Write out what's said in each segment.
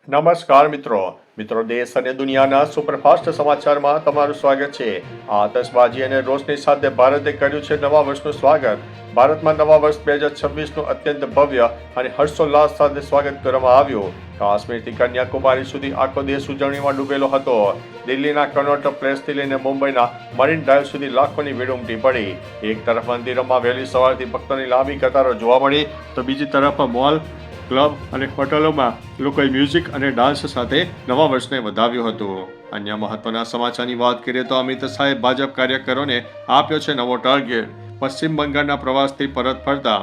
નમસ્કાર મિત્રો દેશ અને દુનિયાના સુપરફાસ્ટ સમાચારમાં તમારું સ્વાગત છે। આતશબાજી અને રોશની સાથે ભારતે કર્યું છે નવા વર્ષનું સ્વાગત। ભારતમાં નવા વર્ષ 2026નું અત્યંત ભવ્ય અને હર્ષોલ્લાસ સાથે સ્વાગત કરવામાં આવ્યું। કાશ્મીરથી કન્યાકુમારી સુધી આખો દેશ ઉજવણીમાં ડૂબેલો હતો। દિલ્હીના કનોટ પ્લેસથી લઈને મુંબઈના મરીન ડ્રાઈવ સુધી લાખોની ભીડ ઉમટી પડી। એક તરફ મંદિરોમાં વહેલી સવારથી ભક્તોની લાંબી કતારો જોવા મળી તો બીજી તરફ મોલ, ક્લબ અને હોટલોમાં લોકોએ મ્યુઝિક અને ડાન્સ સાથે નવા વર્ષને વધાવ્યું હતું। અન્ય મહત્વના સમાચારની વાત કરીએ તો અમિત શાહે ભાજપ કાર્યકરોને આપ્યો છે નવો ટાર્ગેટ। પશ્ચિમ બંગાળના પ્રવાસથી પરત ફરતા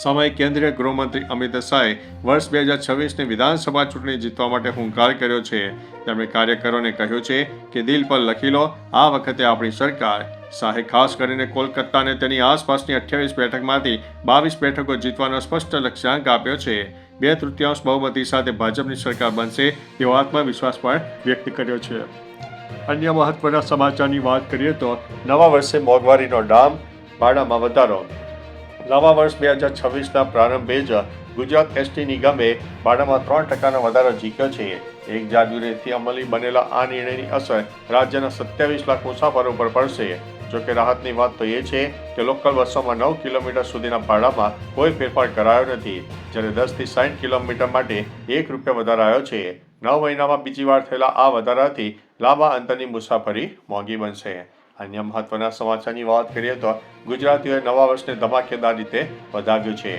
સમયે કેન્દ્રીય ગૃહમંત્રી અમિત શાહે વર્ષ 2026ની વિધાનસભા ચૂંટણી જીતવા માટે હુંકાર કર્યો છે। તેમણે કાર્યકરોને કહ્યું છે કે દિલ પર લખી લો, આ વખતે આપણી સરકાર। શાહે ખાસ કરીને કોલકાતા અને તેની આસપાસની 28 બેઠકમાંથી 22 બેઠકો જીતવાનો સ્પષ્ટ લક્ષ્યાંક આપ્યો છે। 2/3 બહુમતી સાથે ભાજપની સરકાર બનશે તેવો આત્મવિશ્વાસ પણ વ્યક્ત કર્યો છે। અન્ય મહત્વના સમાચારની વાત કરીએ તો નવા વર્ષે મોંઘવારીનો ડામ, ભાડામાં વધારો। નવા વર્ષ 2026ના પ્રારંભે જ ગુજરાત એસટી નિગમે ભાડામાં 3% વધારો ઝીક્યો છે। 1 જાન્યુઆરીથી અમલી બનેલા આ નિર્ણયની અસર રાજ્યના 27 લાખ મુસાફરો પર પડશે। જોકે રાહતની વાત તો એ છે કે લોકલ બસોમાં 9 કિલોમીટર સુધીના ભાડામાં કોઈ ફેરફાર કરાયો નથી, જ્યારે 10 થી 60 કિલોમીટર માટે ₹1 વધારાયો છે। 9 મહિનામાં બીજી વાર થયેલા આ વધારાથી લાંબા અંતરની મુસાફરી મોંઘી બનશે। અન્ય મહત્વના સમાચારની વાત કરીએ તો ગુજરાતીઓએ નવા વર્ષને ધમાકેદાર રીતે વધાવ્યું છે।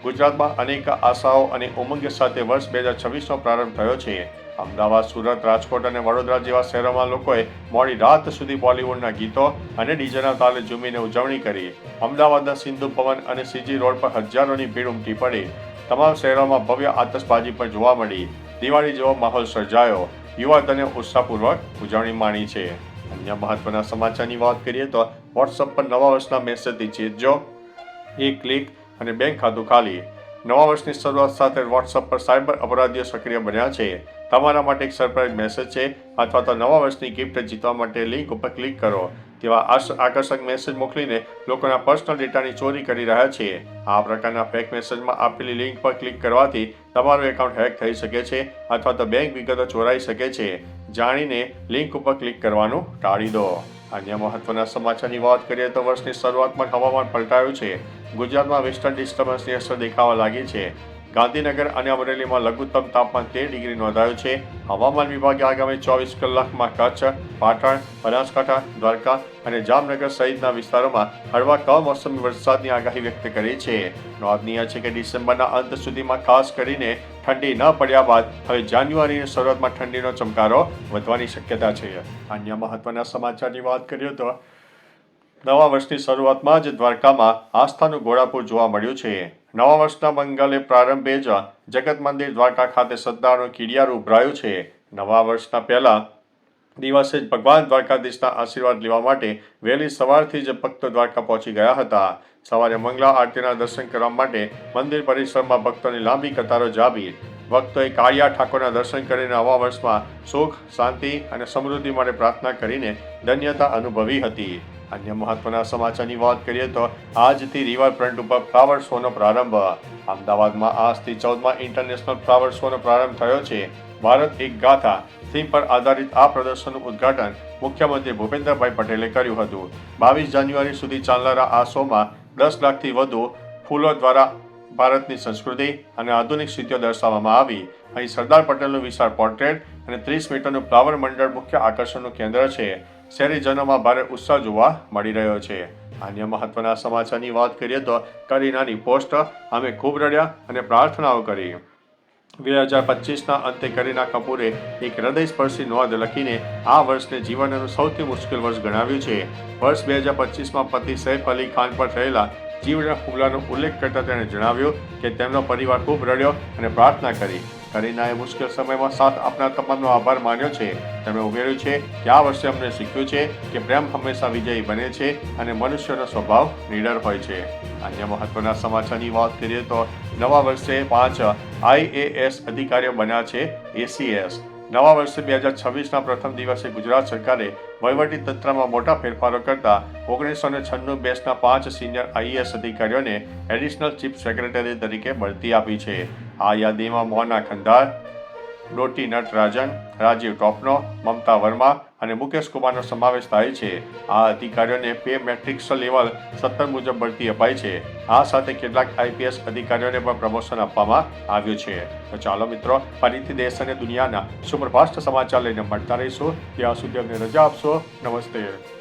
ગુજરાતમાં અનેક આશાઓ અને ઉમંગ સાથે વર્ષ 2026નો પ્રારંભ થયો છે। અમદાવાદ, સુરત, રાજકોટ અને વડોદરા જેવા શહેરોમાં લોકોએ મોડી રાત સુધી બોલિવૂડના ગીતો અને ડીજેના તાલે ઝૂમીને ઉજવણી કરી। અમદાવાદના સિંધુ ભવન અને સીજી રોડ પર હજારોની ભીડ ઉમટી પડી। તમામ શહેરોમાં ભવ્ય આતશબાજી પણ જોવા મળી। દિવાળી જેવો માહોલ સર્જાયો। યુવાધને ઉત્સાહપૂર્વક ઉજવણી માણી છે। અન્ય મહત્વના સમાચારની વાત કરીએ તો વોટ્સઅપ પર નવા વર્ષના મેસેજથી ચેતજો, એક ક્લિક અને બેંક ખાતું ખાલી। નવા વર્ષની શરૂઆત સાથે વોટ્સઅપ પર સાયબર અપરાધીઓ સક્રિય બન્યા છે। તમારા માટે એક સરપ્રાઇઝ મેસેજ છે અથવા તો નવા વર્ષની ગિફ્ટ જીતવા માટે લિંક ઉપર ક્લિક કરો તેવા આકર્ષક મેસેજ મોકલીને લોકોના પર્સનલ ડેટાની ચોરી કરી રહ્યા છે। આ પ્રકારના ફેક મેસેજમાં આપેલી લિંક પર ક્લિક કરવાથી તમારું એકાઉન્ટ હેક થઈ શકે છે અથવા તો બેંક વિગતો ચોરાઈ શકે છે। જાણીને લિંક ઉપર ક્લિક કરવાનું ટાળી દો। અન્ય મહત્વના સમાચારની વાત કરીએ તો વર્ષની શરૂઆતમાં હવામાન પલટાયું છે। ગુજરાતમાં વેસ્ટર્ન ડિસ્ટર્બન્સની અસર દેખાવા લાગી છે। ગાંધીનગર અને અમરેલીમાં લઘુત્તમ તાપમાન 13 ડિગ્રી નોંધાયું છે। હવામાન વિભાગે આગામી 24 કલાકમાં કચ્છ, પાટણ, બનાસકાંઠા, દ્વારકા અને જામનગર સહિતના વિસ્તારોમાં હળવા કમોસમી વરસાદની આગાહી વ્યક્ત કરી છે। નોંધનીય છે કે ડિસેમ્બરના અંત સુધીમાં ખાસ કરીને ઠંડી ન પડ્યા બાદ હવે જાન્યુઆરીની શરૂઆતમાં ઠંડીનો ચમકારો વધવાની શક્યતા છે। અન્ય મહત્વના સમાચારની વાત કરીએ તો નવા વર્ષની શરૂઆતમાં જ દ્વારકામાં આસ્થાનું ઘોડાપુર જોવા મળ્યું છે। નવા વર્ષના મંગલે પ્રારંભે જ જગત મંદિર દ્વારકા ખાતે શ્રદ્ધાળુનું કીડિયારું ઉભરાયું છે। નવા વર્ષના પહેલા દિવસે જ ભગવાન દ્વારકાધીશના આશીર્વાદ લેવા માટે વહેલી સવારથી જ ભક્તો દ્વારકા પહોંચી ગયા હતા। સવારે મંગળા આરતીના દર્શન કરવા માટે મંદિર પરિસરમાં ભક્તોની લાંબી કતારો જામી। ભક્તોએ કાળિયા ઠાકોરના દર્શન કરીને નવા વર્ષમાં સુખ, શાંતિ અને સમૃદ્ધિ માટે પ્રાર્થના કરીને ધન્યતા અનુભવી હતી। અન્ય મહત્વના સમાચારની વાત કરીએ તો આજથી રિવરફ્રન્ટ ઉપર ફ્લાવર શોનો પ્રારંભ। અમદાવાદમાં આજથી 14મા ઇન્ટરનેશનલ ફ્લાવર શોનો પ્રારંભ થયો છે। ભારત એક ગાથા થીમ પર આધારિત આ પ્રદર્શનનું ઉદ્ઘાટન મુખ્યમંત્રી ભૂપેન્દ્રભાઈ પટેલે કર્યું હતું। 22 જાન્યુઆરી સુધી ચાલનારા આ શોમાં 10 લાખથી વધુ ફૂલો દ્વારા ભારતની સંસ્કૃતિ અને આધુનિક સિદ્ધિઓ દર્શાવવામાં આવી। અહીં સરદાર પટેલનું વિશાળ પોર્ટ્રેટ અને 30 મીટરનું ફ્લાવર મંડળ મુખ્ય આકર્ષણનું કેન્દ્ર છે। શહેરીજનોમાં ભારે ઉત્સાહ જોવા મળી રહ્યો છે। અન્ય મહત્વના સમાચારની વાત કરીએ તો કરીનાની પોસ્ટ, અમે ખૂબ રડ્યા અને પ્રાર્થનાઓ કરી। 2025ના અંતે કરીના કપૂરે એક હૃદયસ્પર્શી નોંધ લખીને આ વર્ષને જીવનનું સૌથી મુશ્કેલ વર્ષ ગણાવ્યું છે। વર્ષ 2025માં પતિ સૈફ અલી ખાન પર થયેલા જીવના હુમલાનો ઉલ્લેખ કરતા તેણે જણાવ્યું કે તેમનો પરિવાર ખૂબ રડ્યો અને પ્રાર્થના કરી। કરીનાએ મુશ્કેલ સમયમાં સાથ આપનાર તમામનો આભાર માન્યો છે। તેમણે ઉમેર્યું છે કે આ વર્ષે અમને શીખ્યું છે કે પ્રેમ હંમેશા વિજયી બને છે અને મનુષ્યનો સ્વભાવ નિડર હોય છે। અન્ય મહત્વના સમાચારની વાત કરીએ તો નવા વર્ષે 5 IAS અધિકારીઓ બન્યા છે ACS। નવા વર્ષે 2026ના પ્રથમ દિવસે ગુજરાત સરકારે વહીવટી તંત્રમાં મોટા ફેરફારો કરતા 1996 બેચના 5 સિનિયર IAS અધિકારીઓને એડિશનલ ચીફ સેક્રેટરી તરીકે બઢતી આપી છે। આ યાદીમાં મોહના ખંડાર, ડોટી નટરાજન, રાજીવ ટોપનો, મમતા વર્મા અને મુકેશ કુમારનો સમાવેશ થાય છે. આ અધિકારીઓને પે મેટ્રિક્સ લેવલ 17 મુજબ બઢતી અપાઈ છે. આ સાથે કેટલાક IPS અધિકારીઓને પણ પ્રમોશન આપવામાં આવ્યું છે. તો ચાલો મિત્રો, ફરીથી દેશ અને દુનિયાના સુપરફાસ્ટ સમાચાર લઈને મળતા રહીશું. ત્યાં સુધી અમને રજા આપશો. નમસ્તે.